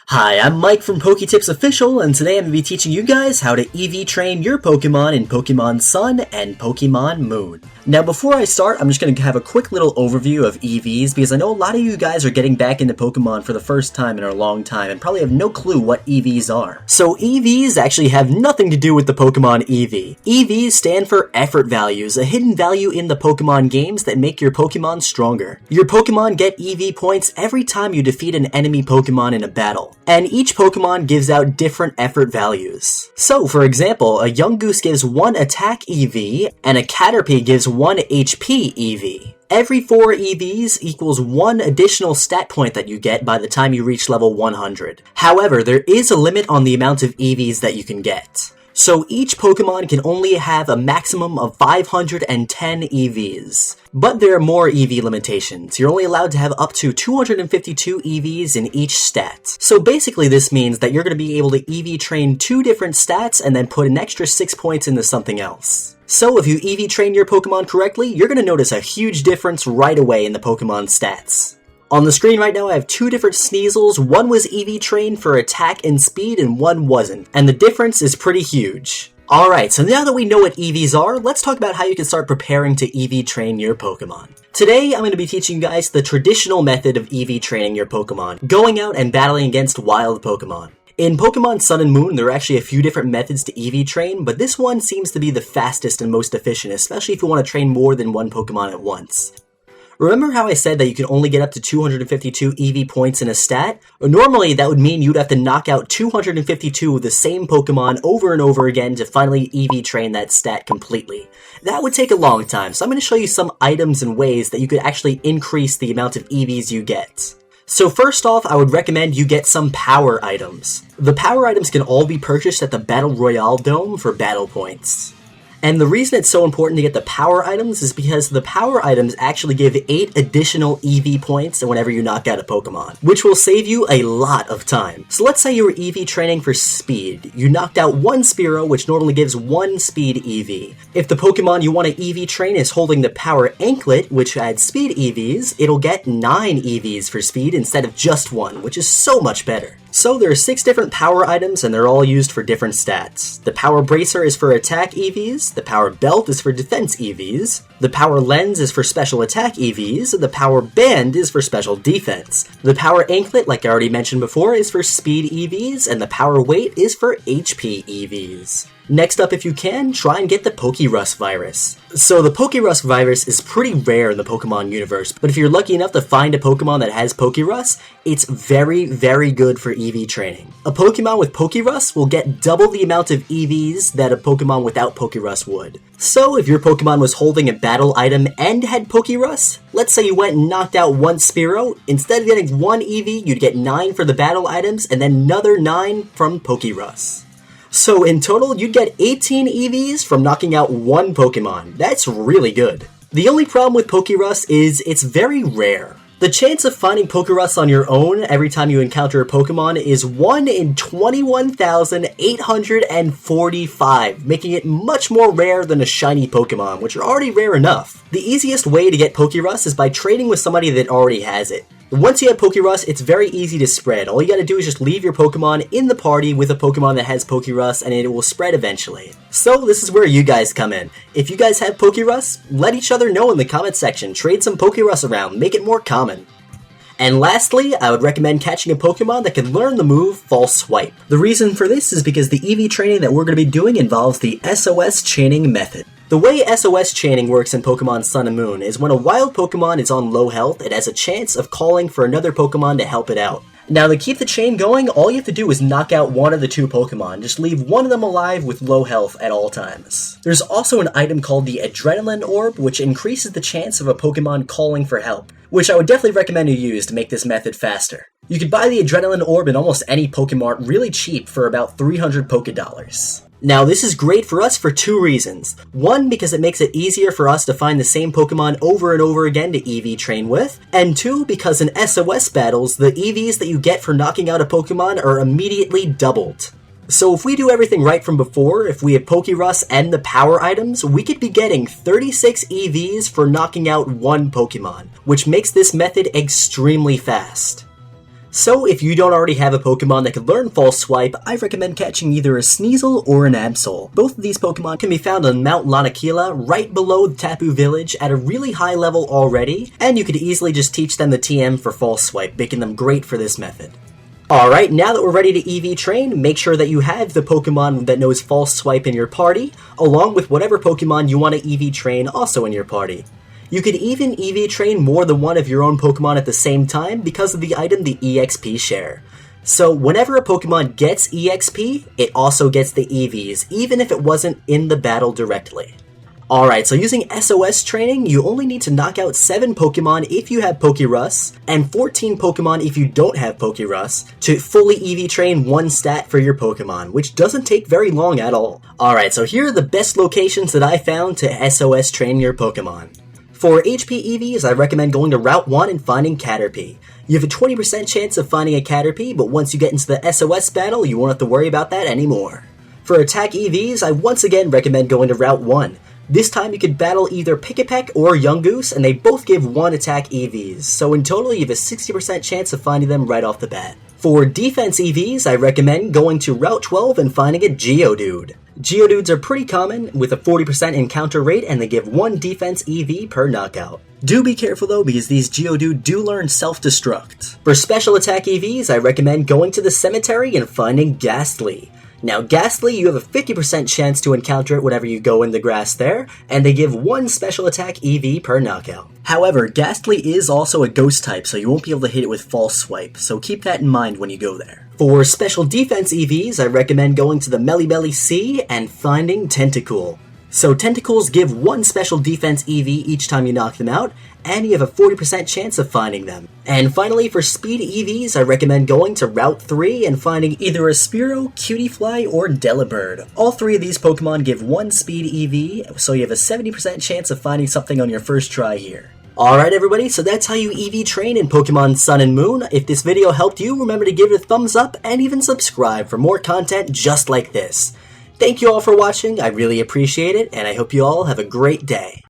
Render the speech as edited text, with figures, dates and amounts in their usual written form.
Hi, I'm Mike from PokeTips Official, and today I'm going to be teaching you guys how to Eevee train your Pokemon in Pokemon Sun and Pokemon Moon. Now before I start, I'm just going to have a quick little overview of Eevees, because I know a lot of you guys are getting back into Pokemon for the first time in a long time, and probably have no clue what Eevees are. So Eevees actually have nothing to do with the Pokemon Eevee. Eevees stand for effort values, a hidden value in the Pokemon games that make your Pokemon stronger. Your Pokemon get Eevee points every time you defeat an enemy Pokemon in a battle. And each Pokemon gives out different effort values. So, for example, a Yungoos gives 1 attack EV, and a Caterpie gives 1 HP EV. Every 4 EVs equals 1 additional stat point that you get by the time you reach level 100. However, there is a limit on the amount of EVs that you can get. So each Pokemon can only have a maximum of 510 EVs. But there are more EV limitations. You're only allowed to have up to 252 EVs in each stat. So basically this means that you're going to be able to EV train 2 different stats and then put an extra 6 points into something else. So if you EV train your Pokemon correctly, you're going to notice a huge difference right away in the Pokemon stats. On the screen right now I have 2 different Sneasels, one was EV trained for attack and speed and one wasn't, and the difference is pretty huge. Alright, so now that we know what EVs are, let's talk about how you can start preparing to EV train your Pokemon. Today I'm going to be teaching you guys the traditional method of EV training your Pokemon, going out and battling against wild Pokemon. In Pokemon Sun and Moon, there are actually a few different methods to EV train, but this one seems to be the fastest and most efficient, especially if you want to train more than one Pokemon at once. Remember how I said that you can only get up to 252 EV points in a stat? Normally, that would mean you'd have to knock out 252 of the same Pokemon over and over again to finally EV train that stat completely. That would take a long time, so I'm going to show you some items and ways that you could actually increase the amount of EVs you get. So first off, I would recommend you get some power items. The power items can all be purchased at the Battle Royale Dome for battle points. And the reason it's so important to get the power items is because the power items actually give 8 additional EV points whenever you knock out a Pokemon, which will save you a lot of time. So let's say you were EV training for speed. You knocked out 1 Spearow, which normally gives 1 speed EV. If the Pokemon you want to EV train is holding the power Anklet, which adds speed EVs, it'll get 9 EVs for speed instead of just 1, which is so much better. So there are 6 different power items and they're all used for different stats. The Power Bracer is for attack EVs, the Power Belt is for defense EVs, the Power Lens is for special attack EVs, the Power Band is for special defense. The Power Anklet, like I already mentioned before, is for speed EVs, and the Power Weight is for HP EVs. Next up, if you can, try and get the Pokerus virus. So the Pokerus virus is pretty rare in the Pokemon universe, but if you're lucky enough to find a Pokemon that has Pokerus, it's very, very good for EV training. A Pokemon with Pokerus will get double the amount of EVs that a Pokemon without Pokerus would. So if your Pokemon was holding a battle item and had Pokerus, let's say you went and knocked out 1 Spearow, instead of getting 1 EV, you'd get 9 for the battle items and then another 9 from Pokerus. So in total, you'd get 18 EVs from knocking out 1 Pokemon. That's really good. The only problem with Pokerus is it's very rare. The chance of finding Pokerus on your own every time you encounter a Pokemon is 1 in 21,845, making it much more rare than a shiny Pokemon, which are already rare enough. The easiest way to get Pokerus is by trading with somebody that already has it. Once you have Pokerus, it's very easy to spread. All you gotta do is just leave your Pokemon in the party with a Pokemon that has Pokerus, and it will spread eventually. So this is where you guys come in. If you guys have Pokerus, let each other know in the comment section. Trade some Pokerus around, make it more common. And lastly, I would recommend catching a Pokemon that can learn the move False Swipe. The reason for this is because the EV training that we're going to be doing involves the SOS chaining method. The way SOS chaining works in Pokemon Sun and Moon is when a wild Pokemon is on low health, it has a chance of calling for another Pokemon to help it out. Now to keep the chain going, all you have to do is knock out one of the 2 Pokemon, just leave one of them alive with low health at all times. There's also an item called the Adrenaline Orb, which increases the chance of a Pokemon calling for help, which I would definitely recommend you use to make this method faster. You can buy the Adrenaline Orb in almost any Pokemart really cheap for about 300 Pokedollars. Now this is great for us for 2 reasons. 1, because it makes it easier for us to find the same Pokemon over and over again to EV train with, and 2, because in SOS battles, the EVs that you get for knocking out a Pokemon are immediately doubled. So if we do everything right from before, if we have Pokerus and the power items, we could be getting 36 EVs for knocking out 1 Pokemon, which makes this method extremely fast. So if you don't already have a Pokemon that can learn False Swipe, I recommend catching either a Sneasel or an Absol. Both of these Pokemon can be found on Mount Lanakila, right below the Tapu Village, at a really high level already, and you could easily just teach them the TM for False Swipe, making them great for this method. Alright, now that we're ready to Eevee train, make sure that you have the Pokemon that knows False Swipe in your party, along with whatever Pokemon you want to Eevee train also in your party. You could even Eevee train more than one of your own Pokemon at the same time because of the item the EXP share. So whenever a Pokemon gets EXP, it also gets the Eevees, even if it wasn't in the battle directly. Alright, so using SOS training, you only need to knock out 7 Pokemon if you have Pokerus, and 14 Pokemon if you don't have Pokerus, to fully Eevee train one stat for your Pokemon, which doesn't take very long at all. Alright, so here are the best locations that I found to SOS train your Pokemon. For HP Eevees, I recommend going to Route 1 and finding Caterpie. You have a 20% chance of finding a Caterpie, but once you get into the SOS battle, you won't have to worry about that anymore. For Attack Eevees, I once again recommend going to Route 1. This time you could battle either Pikipek or Yungoos, and they both give 1 Attack Eevees, so in total you have a 60% chance of finding them right off the bat. For Defense Eevees, I recommend going to Route 12 and finding a Geodude. Geodudes are pretty common, with a 40% encounter rate, and they give 1 defense EV per knockout. Do be careful though, because these Geodude do learn self-destruct. For special attack EVs, I recommend going to the cemetery and finding Ghastly. Now Ghastly, you have a 50% chance to encounter it whenever you go in the grass there, and they give 1 special attack EV per knockout. However, Ghastly is also a ghost type, so you won't be able to hit it with False Swipe, so keep that in mind when you go there. For special defense EVs, I recommend going to the Melibelly Sea and finding Tentacool. So Tentacools give 1 special defense EV each time you knock them out, and you have a 40% chance of finding them. And finally, for speed EVs, I recommend going to Route 3 and finding either a Spearow, Cutiefly, or Delibird. All 3 of these Pokemon give 1 speed EV, so you have a 70% chance of finding something on your first try here. Alright everybody, so that's how you EV train in Pokemon Sun and Moon. If this video helped you, remember to give it a thumbs up and even subscribe for more content just like this. Thank you all for watching, I really appreciate it, and I hope you all have a great day.